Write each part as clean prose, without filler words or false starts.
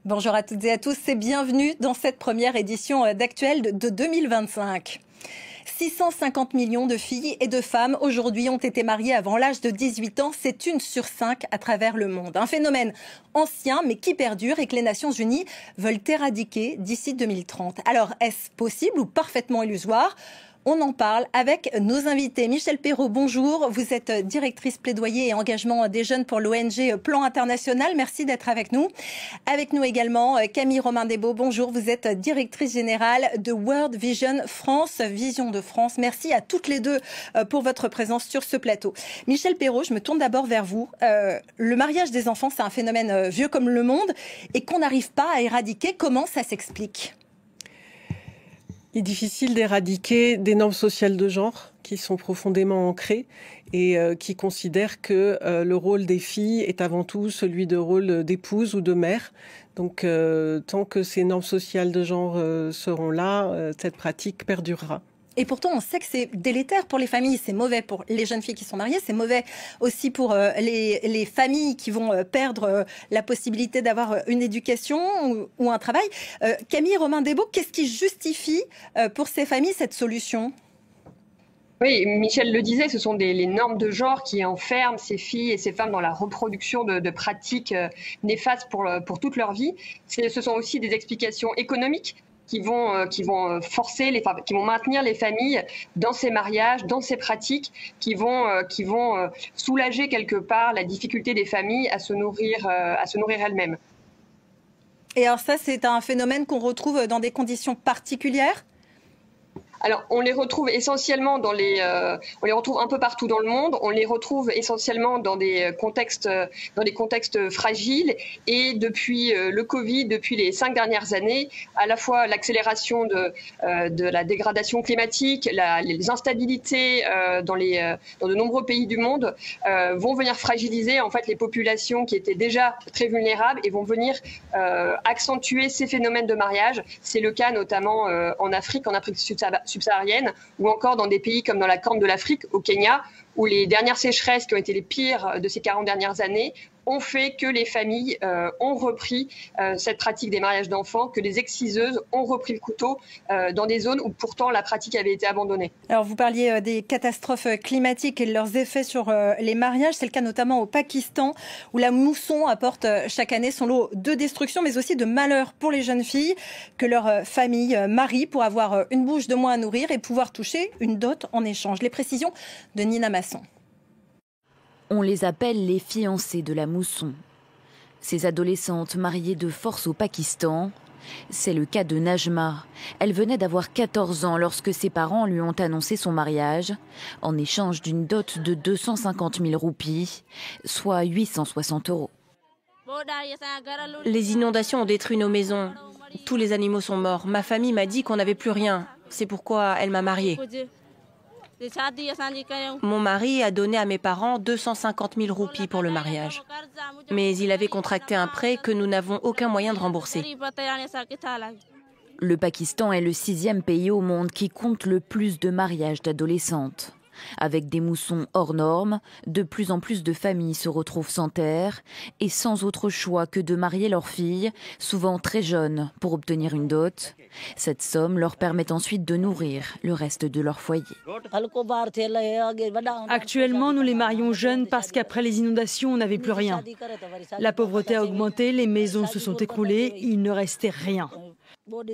Bonjour à toutes et à tous et bienvenue dans cette première édition d'Actuel de 2025. 650 millions de filles et de femmes aujourd'hui ont été mariées avant l'âge de 18 ans. C'est 1 sur 5 à travers le monde. Un phénomène ancien mais qui perdure et que les Nations Unies veulent éradiquer d'ici 2030. Alors est-ce possible ou parfaitement illusoire ? On en parle avec nos invités. Michèle Perrault, bonjour. Vous êtes directrice plaidoyer et engagement des jeunes pour l'ONG Plan International. Merci d'être avec nous. Avec nous également Camille Romain-Desbaux, bonjour. Vous êtes directrice générale de World Vision France, Vision de France. Merci à toutes les deux pour votre présence sur ce plateau. Michèle Perrault, je me tourne d'abord vers vous. Le mariage des enfants, c'est un phénomène vieux comme le monde et qu'on n'arrive pas à éradiquer. Comment ça s'explique ? Il est difficile d'éradiquer des normes sociales de genre qui sont profondément ancrées et qui considèrent que le rôle des filles est avant tout celui de rôle d'épouse ou de mère. Donc tant que ces normes sociales de genre seront là, cette pratique perdurera. Et pourtant, on sait que c'est délétère pour les familles, c'est mauvais pour les jeunes filles qui sont mariées, c'est mauvais aussi pour les familles qui vont perdre la possibilité d'avoir une éducation ou un travail. Camille Romain-Desbaux, qu'est-ce qui justifie pour ces familles cette solution ? Oui, Michèle le disait, ce sont les normes de genre qui enferment ces filles et ces femmes dans la reproduction de pratiques néfastes pour toute leur vie. Ce sont aussi des explications économiques qui vont forcer qui vont maintenir les familles dans ces mariages, dans ces pratiques, qui vont soulager quelque part la difficulté des familles à se nourrir elles-mêmes. Et alors ça, c'est un phénomène qu'on retrouve dans des conditions particulières ? Alors, on les retrouve essentiellement on les retrouve un peu partout dans le monde. On les retrouve essentiellement dans des contextes fragiles. Et depuis le Covid, depuis les 5 dernières années, à la fois l'accélération de la dégradation climatique, les instabilités dans de nombreux pays du monde vont venir fragiliser en fait les populations qui étaient déjà très vulnérables et vont venir accentuer ces phénomènes de mariage. C'est le cas notamment en Afrique subsaharienne, ou encore dans des pays comme dans la Corne de l'Afrique, au Kenya, où les dernières sécheresses qui ont été les pires de ces 40 dernières années ont fait que les familles ont repris cette pratique des mariages d'enfants, que les exciseuses ont repris le couteau dans des zones où pourtant la pratique avait été abandonnée. Alors vous parliez des catastrophes climatiques et de leurs effets sur les mariages. C'est le cas notamment au Pakistan, où la mousson apporte chaque année son lot de destruction, mais aussi de malheur pour les jeunes filles que leur famille marie pour avoir une bouche de moins à nourrir et pouvoir toucher une dot en échange. Les précisions de Nina Masson. On les appelle les fiancées de la mousson. Ces adolescentes mariées de force au Pakistan, c'est le cas de Najma. Elle venait d'avoir 14 ans lorsque ses parents lui ont annoncé son mariage, en échange d'une dot de 250 000 roupies, soit 860 €. Les inondations ont détruit nos maisons. Tous les animaux sont morts. Ma famille m'a dit qu'on n'avait plus rien. C'est pourquoi elle m'a mariée. Mon mari a donné à mes parents 250 000 roupies pour le mariage. Mais il avait contracté un prêt que nous n'avons aucun moyen de rembourser. Le Pakistan est le 6e pays au monde qui compte le plus de mariages d'adolescentes. Avec des moussons hors normes, de plus en plus de familles se retrouvent sans terre et sans autre choix que de marier leurs filles, souvent très jeunes, pour obtenir une dot. Cette somme leur permet ensuite de nourrir le reste de leur foyer. Actuellement, nous les marions jeunes parce qu'après les inondations, on n'avait plus rien. La pauvreté a augmenté, les maisons se sont écroulées, il ne restait rien.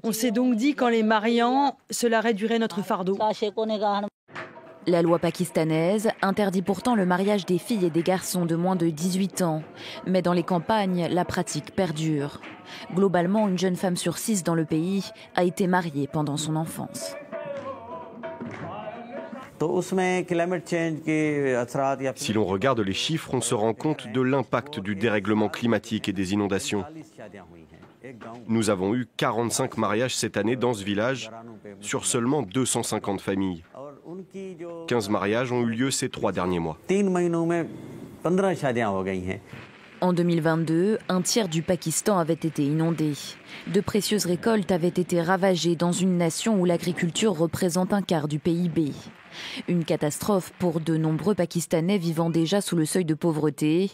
On s'est donc dit qu'en les mariant, cela réduirait notre fardeau. La loi pakistanaise interdit pourtant le mariage des filles et des garçons de moins de 18 ans. Mais dans les campagnes, la pratique perdure. Globalement, une jeune femme sur 6 dans le pays a été mariée pendant son enfance. Si l'on regarde les chiffres, on se rend compte de l'impact du dérèglement climatique et des inondations. Nous avons eu 45 mariages cette année dans ce village, sur seulement 250 familles. 15 mariages ont eu lieu ces 3 derniers mois. En 2022, un tiers du Pakistan avait été inondé. De précieuses récoltes avaient été ravagées dans une nation où l'agriculture représente un quart du PIB. Une catastrophe pour de nombreux Pakistanais vivant déjà sous le seuil de pauvreté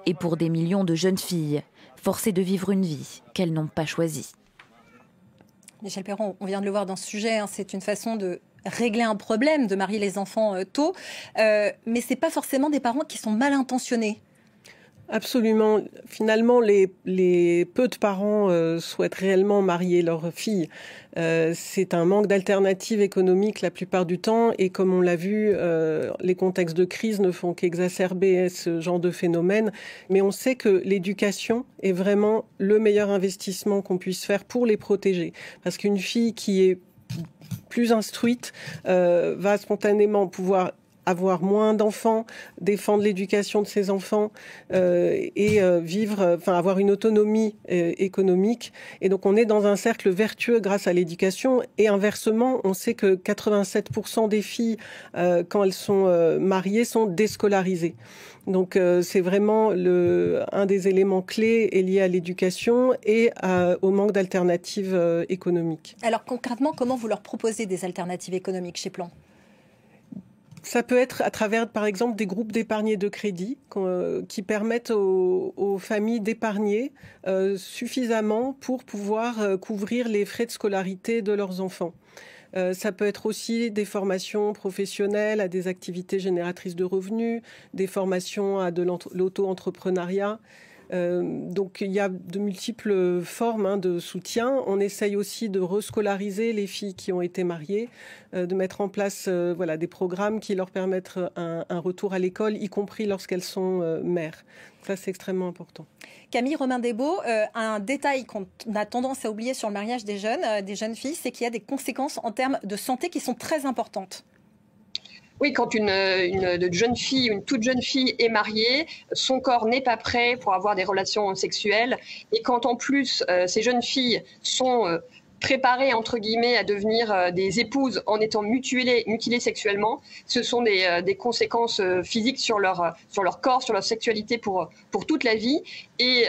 et pour des millions de jeunes filles forcées de vivre une vie qu'elles n'ont pas choisie. Michel Perron, on vient de le voir dans ce sujet, hein, c'est une façon de régler un problème, de marier les enfants tôt, mais ce n'est pas forcément des parents qui sont mal intentionnés. Absolument. Finalement, les peu de parents souhaitent réellement marier leurs filles. C'est un manque d'alternatives économiques la plupart du temps. Et comme on l'a vu, les contextes de crise ne font qu'exacerber ce genre de phénomène. Mais on sait que l'éducation est vraiment le meilleur investissement qu'on puisse faire pour les protéger. Parce qu'une fille qui est plus instruite va spontanément pouvoir avoir moins d'enfants, défendre l'éducation de ses enfants avoir une autonomie économique. Et donc on est dans un cercle vertueux grâce à l'éducation. Et inversement, on sait que 87% des filles, quand elles sont mariées, sont déscolarisées. Donc c'est vraiment un des éléments clés est lié à l'éducation et au manque d'alternatives économiques. Alors concrètement, comment vous leur proposez des alternatives économiques chez Plan ? Ça peut être à travers, par exemple, des groupes d'épargne de crédit qui permettent aux familles d'épargner suffisamment pour pouvoir couvrir les frais de scolarité de leurs enfants. Ça peut être aussi des formations professionnelles à des activités génératrices de revenus, des formations à de l'auto-entrepreneuriat. Donc il y a de multiples formes de soutien. On essaye aussi de rescolariser les filles qui ont été mariées, de mettre en place des programmes qui leur permettent un retour à l'école, y compris lorsqu'elles sont mères. Ça, c'est extrêmement important. Camille Romain-Desbaux, un détail qu'on a tendance à oublier sur le mariage des jeunes filles, c'est qu'il y a des conséquences en termes de santé qui sont très importantes. Oui, quand une jeune fille, une toute jeune fille est mariée, son corps n'est pas prêt pour avoir des relations sexuelles. Et quand en plus ces jeunes filles sont préparées entre guillemets à devenir des épouses en étant mutilées sexuellement, ce sont des conséquences physiques sur leur corps, sur leur sexualité pour toute la vie. Et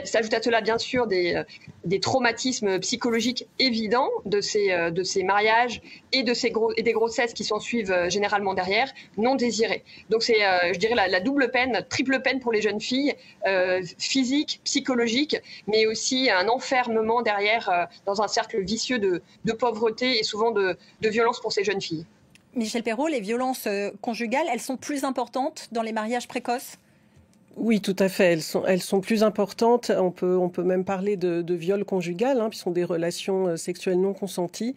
s'ajoute à cela bien sûr des traumatismes psychologiques évidents de ces mariages et des grossesses qui s'en suivent généralement derrière, non désirées. Donc c'est, je dirais, la double peine, triple peine pour les jeunes filles, physique, psychologique, mais aussi un enfermement derrière dans un cercle vicieux de pauvreté et souvent de violence pour ces jeunes filles. Michel Perrault, les violences conjugales, elles sont plus importantes dans les mariages précoces ? Oui, tout à fait. Elles sont plus importantes. On peut même parler de viol conjugal, qui sont des relations sexuelles non consenties.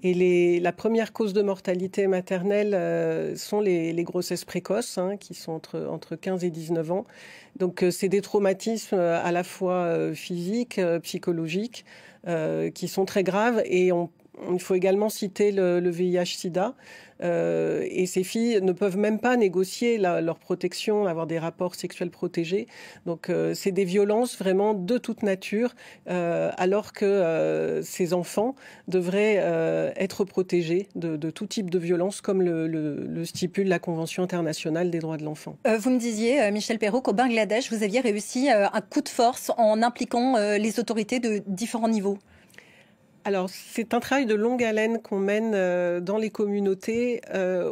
Et la première cause de mortalité maternelle sont les grossesses précoces, qui sont entre 15 et 19 ans. Donc c'est des traumatismes à la fois physiques, psychologiques, qui sont très graves. Et il faut également citer le VIH-Sida. Et ces filles ne peuvent même pas négocier leur protection, avoir des rapports sexuels protégés. Donc c'est des violences vraiment de toute nature, alors que ces enfants devraient être protégés de tout type de violence, comme le stipule la Convention internationale des droits de l'enfant. Vous me disiez, Michel Perrault, qu'au Bangladesh, vous aviez réussi un coup de force en impliquant les autorités de différents niveaux. Alors, c'est un travail de longue haleine qu'on mène dans les communautés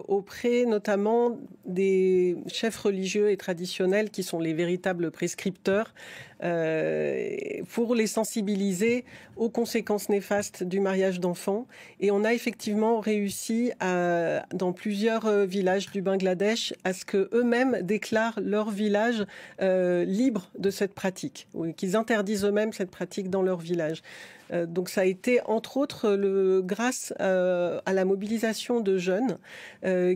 auprès notamment des chefs religieux et traditionnels qui sont les véritables prescripteurs pour les sensibiliser aux conséquences néfastes du mariage d'enfants. Et on a effectivement réussi dans plusieurs villages du Bangladesh à ce qu'eux-mêmes déclarent leur village libre de cette pratique, ou qu'ils interdisent eux-mêmes cette pratique dans leur village. Donc ça a été entre autres grâce à la mobilisation de jeunes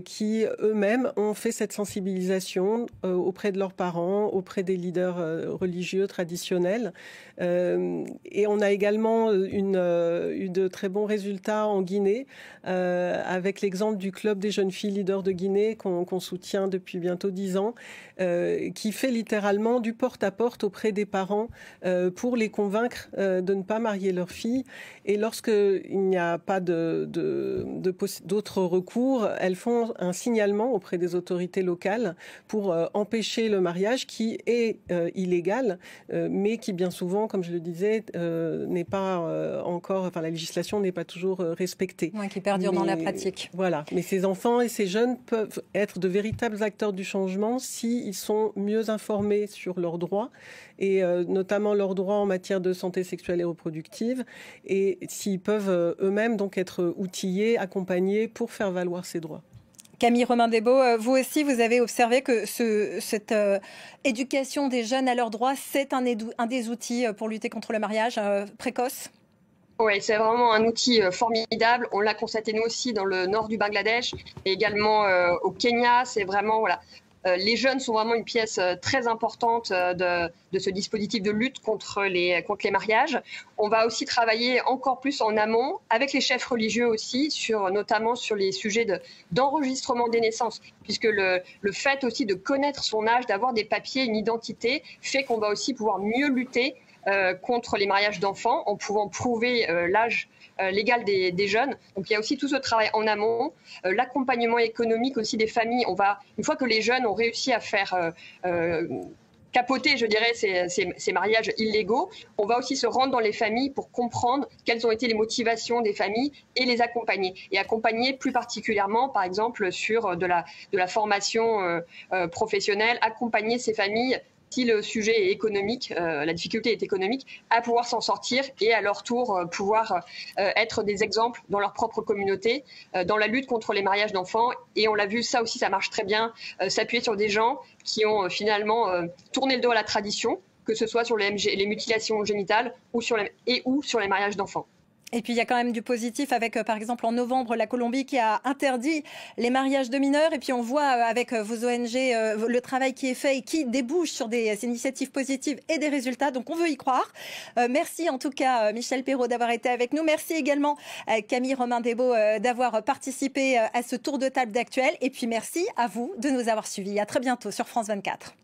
qui eux-mêmes ont fait cette sensibilisation auprès de leurs parents, auprès des leaders religieux traditionnels. Et on a également eu de très bons résultats en Guinée avec l'exemple du Club des jeunes filles leaders de Guinée qu'on soutient depuis bientôt 10 ans, qui fait littéralement du porte-à-porte auprès des parents pour les convaincre de ne pas marier leurs filles. Et lorsqu'il n'y a pas d'autres recours, elles font un signalement auprès des autorités locales pour empêcher le mariage qui est illégal, mais qui bien souvent, comme je le disais, n'est pas encore, enfin la législation n'est pas toujours respectée. Ouais, qui perdure dans la pratique. Voilà, mais ces enfants et ces jeunes peuvent être de véritables acteurs du changement s'ils sont mieux informés sur leurs droits, et notamment leurs droits en matière de santé sexuelle et reproductive, et s'ils peuvent eux-mêmes donc être outillés, accompagnés pour faire valoir ces droits. Camille Romain-Desbaux, vous aussi, vous avez observé que cette éducation des jeunes à leurs droits, c'est un des outils pour lutter contre le mariage précoce? Oui, c'est vraiment un outil formidable. On l'a constaté nous aussi dans le nord du Bangladesh et également au Kenya. C'est vraiment, voilà. Les jeunes sont vraiment une pièce très importante de ce dispositif de lutte contre les mariages. On va aussi travailler encore plus en amont avec les chefs religieux aussi, notamment sur les sujets d'enregistrement des naissances, puisque le fait aussi de connaître son âge, d'avoir des papiers, une identité, fait qu'on va aussi pouvoir mieux lutter contre les mariages d'enfants en pouvant prouver l'âge légal des jeunes. Donc il y a aussi tout ce travail en amont, l'accompagnement économique aussi des familles. Une fois que les jeunes ont réussi à faire capoter, je dirais, ces mariages illégaux, on va aussi se rendre dans les familles pour comprendre quelles ont été les motivations des familles et les accompagner. Et accompagner plus particulièrement, par exemple, sur de la formation professionnelle, accompagner ces familles si le sujet est économique, la difficulté est économique, à pouvoir s'en sortir et à leur tour pouvoir être des exemples dans leur propre communauté, dans la lutte contre les mariages d'enfants. Et on l'a vu, ça aussi, ça marche très bien, s'appuyer sur des gens qui ont finalement tourné le dos à la tradition, que ce soit sur les mutilations génitales ou sur les mariages d'enfants. Et puis il y a quand même du positif avec, par exemple, en novembre, la Colombie qui a interdit les mariages de mineurs. Et puis on voit avec vos ONG le travail qui est fait et qui débouche sur des initiatives positives et des résultats. Donc on veut y croire. Merci en tout cas Michel Perrault d'avoir été avec nous. Merci également Camille Romain-Desbaux d'avoir participé à ce tour de table d'Actuel. Et puis merci à vous de nous avoir suivis. À très bientôt sur France 24.